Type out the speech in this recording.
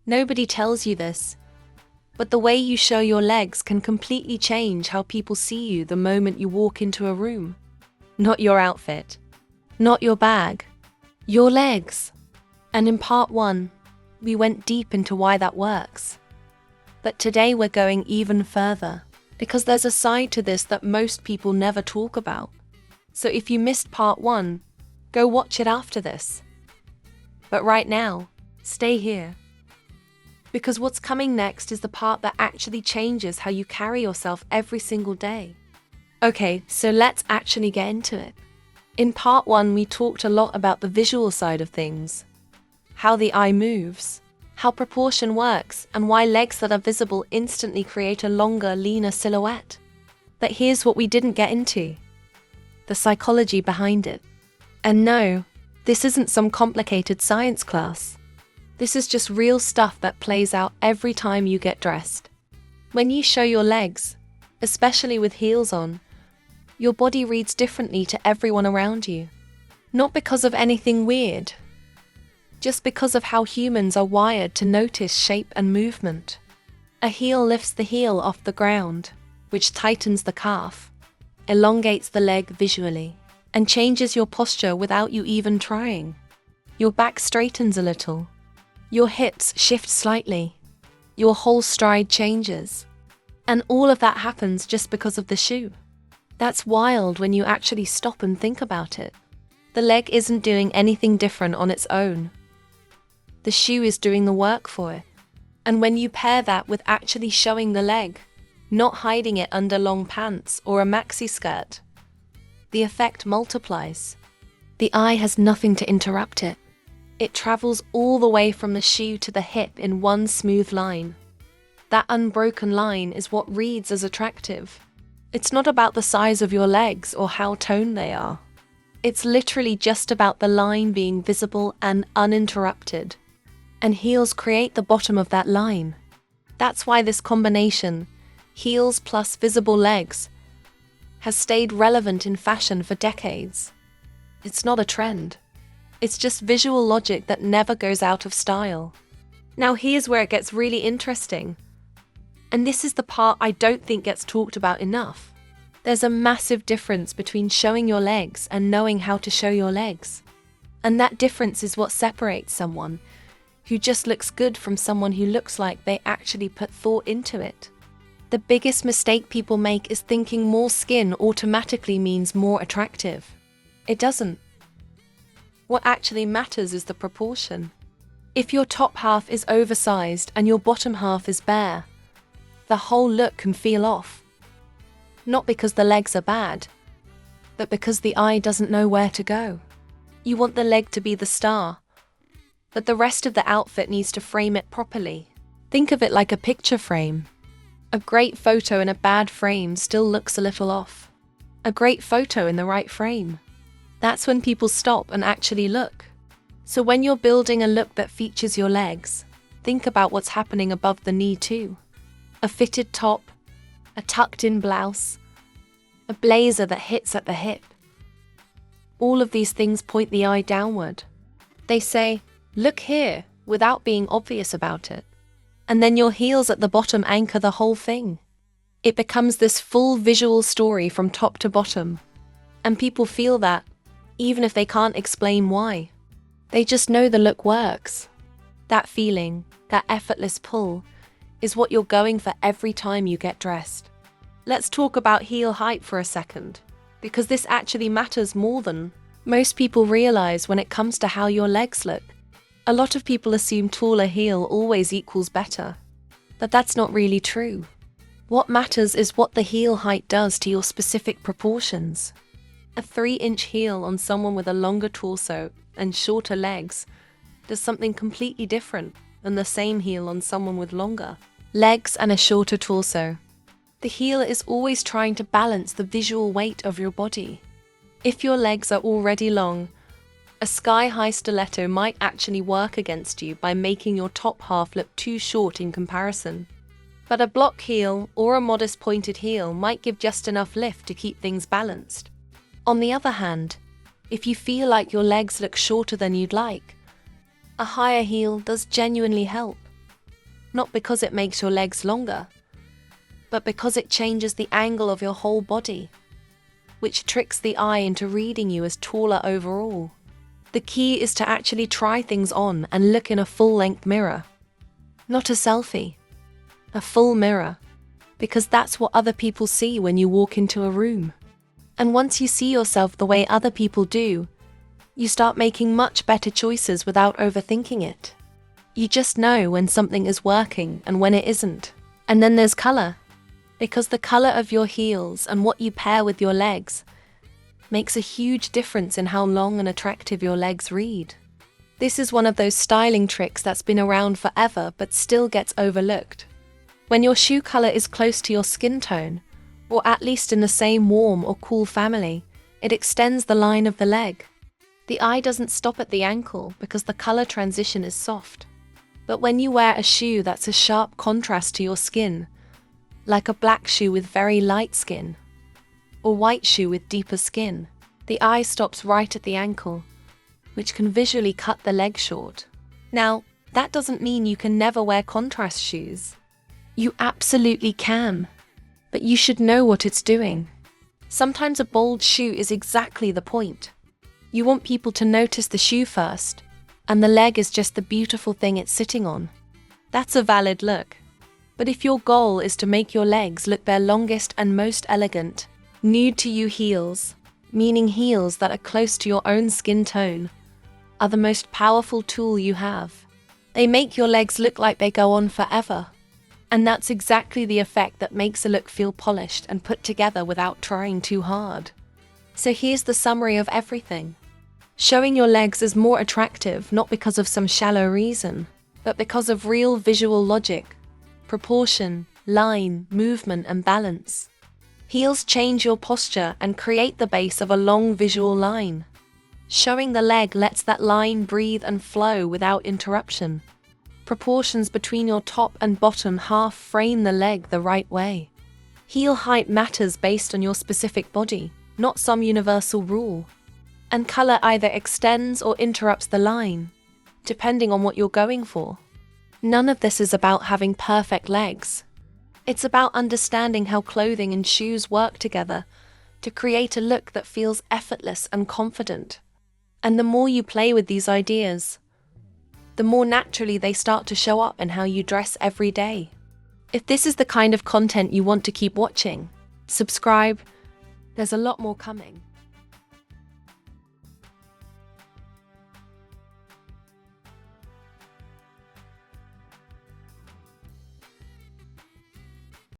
Nobody tells you this, but the way you show your legs can completely change how people see you the moment you walk into a room. Not your outfit, not your bag, your legs. And in part 1, we went deep into why that works. But today we're going even further, because there's a side to this that most people never talk about. So if you missed part 1, go watch it after this. But right now, stay here. Because what's coming next is the part that actually changes how you carry yourself every single day. Okay, so let's actually get into it. In part 1, we talked a lot about the visual side of things, how the eye moves, how proportion works, and why legs that are visible instantly create a longer, leaner silhouette. But here's what we didn't get into: the psychology behind it. And no, this isn't some complicated science class. This is just real stuff that plays out every time you get dressed. When you show your legs, especially with heels on, your body reads differently to everyone around you. Not because of anything weird, just because of how humans are wired to notice shape and movement. A heel lifts the heel off the ground, which tightens the calf, elongates the leg visually, and changes your posture without you even trying. Your back straightens a little. Your hips shift slightly. Your whole stride changes. And all of that happens just because of the shoe. That's wild when you actually stop and think about it. The leg isn't doing anything different on its own. The shoe is doing the work for it. And when you pair that with actually showing the leg, not hiding it under long pants or a maxi skirt, the effect multiplies. The eye has nothing to interrupt it. It travels all the way from the shoe to the hip in one smooth line. That unbroken line is what reads as attractive. It's not about the size of your legs or how toned they are. It's literally just about the line being visible and uninterrupted. And heels create the bottom of that line. That's why this combination, heels plus visible legs, has stayed relevant in fashion for decades. It's not a trend. It's just visual logic that never goes out of style. Now here's where it gets really interesting. And this is the part I don't think gets talked about enough. There's a massive difference between showing your legs and knowing how to show your legs. And that difference is what separates someone who just looks good from someone who looks like they actually put thought into it. The biggest mistake people make is thinking more skin automatically means more attractive. It doesn't. What actually matters is the proportion. If your top half is oversized and your bottom half is bare, the whole look can feel off. Not because the legs are bad, but because the eye doesn't know where to go. You want the leg to be the star, but the rest of the outfit needs to frame it properly. Think of it like a picture frame. A great photo in a bad frame still looks a little off. A great photo in the right frame, that's when people stop and actually look. So when you're building a look that features your legs, think about what's happening above the knee too. A fitted top, a tucked-in blouse, a blazer that hits at the hip. All of these things point the eye downward. They say, "Look here," without being obvious about it. And then your heels at the bottom anchor the whole thing. It becomes this full visual story from top to bottom. And people feel that, even if they can't explain why. They just know the look works. That feeling, that effortless pull, is what you're going for every time you get dressed. Let's talk about heel height for a second, because this actually matters more than most people realize when it comes to how your legs look. A lot of people assume taller heel always equals better, but that's not really true. What matters is what the heel height does to your specific proportions. A 3-inch heel on someone with a longer torso and shorter legs does something completely different than the same heel on someone with longer legs and a shorter torso. The heel is always trying to balance the visual weight of your body. If your legs are already long, a sky-high stiletto might actually work against you by making your top half look too short in comparison. But a block heel or a modest pointed heel might give just enough lift to keep things balanced. On the other hand, if you feel like your legs look shorter than you'd like, a higher heel does genuinely help. not because it makes your legs longer, but because it changes the angle of your whole body, which tricks the eye into reading you as taller overall. The key is to actually try things on and look in a full-length mirror. Not a selfie, a full mirror, because that's what other people see when you walk into a room. And once you see yourself the way other people do, you start making much better choices without overthinking it. You just know when something is working and when it isn't. And then there's color, because the color of your heels and what you pair with your legs makes a huge difference in how long and attractive your legs read. This is one of those styling tricks that's been around forever but still gets overlooked. When your shoe color is close to your skin tone, or at least in the same warm or cool family, it extends the line of the leg. The eye doesn't stop at the ankle because the color transition is soft. But when you wear a shoe that's a sharp contrast to your skin, like a black shoe with very light skin, or white shoe with deeper skin, the eye stops right at the ankle, which can visually cut the leg short. Now, that doesn't mean you can never wear contrast shoes. You absolutely can, but you should know what it's doing. Sometimes a bold shoe is exactly the point. You want people to notice the shoe first, and the leg is just the beautiful thing it's sitting on. That's a valid look. But if your goal is to make your legs look their longest and most elegant, nude-to-you heels, meaning heels that are close to your own skin tone, are the most powerful tool you have. They make your legs look like they go on forever. And that's exactly the effect that makes a look feel polished and put together without trying too hard. So here's the summary of everything. Showing your legs is more attractive not because of some shallow reason, but because of real visual logic, proportion, line, movement, and balance. Heels change your posture and create the base of a long visual line. Showing the leg lets that line breathe and flow without interruption. Proportions between your top and bottom half frame the leg the right way. Heel height matters based on your specific body, not some universal rule. And color either extends or interrupts the line, depending on what you're going for. None of this is about having perfect legs. It's about understanding how clothing and shoes work together to create a look that feels effortless and confident. And the more you play with these ideas, the more naturally they start to show up in how you dress every day. If this is the kind of content you want to keep watching, subscribe. There's a lot more coming.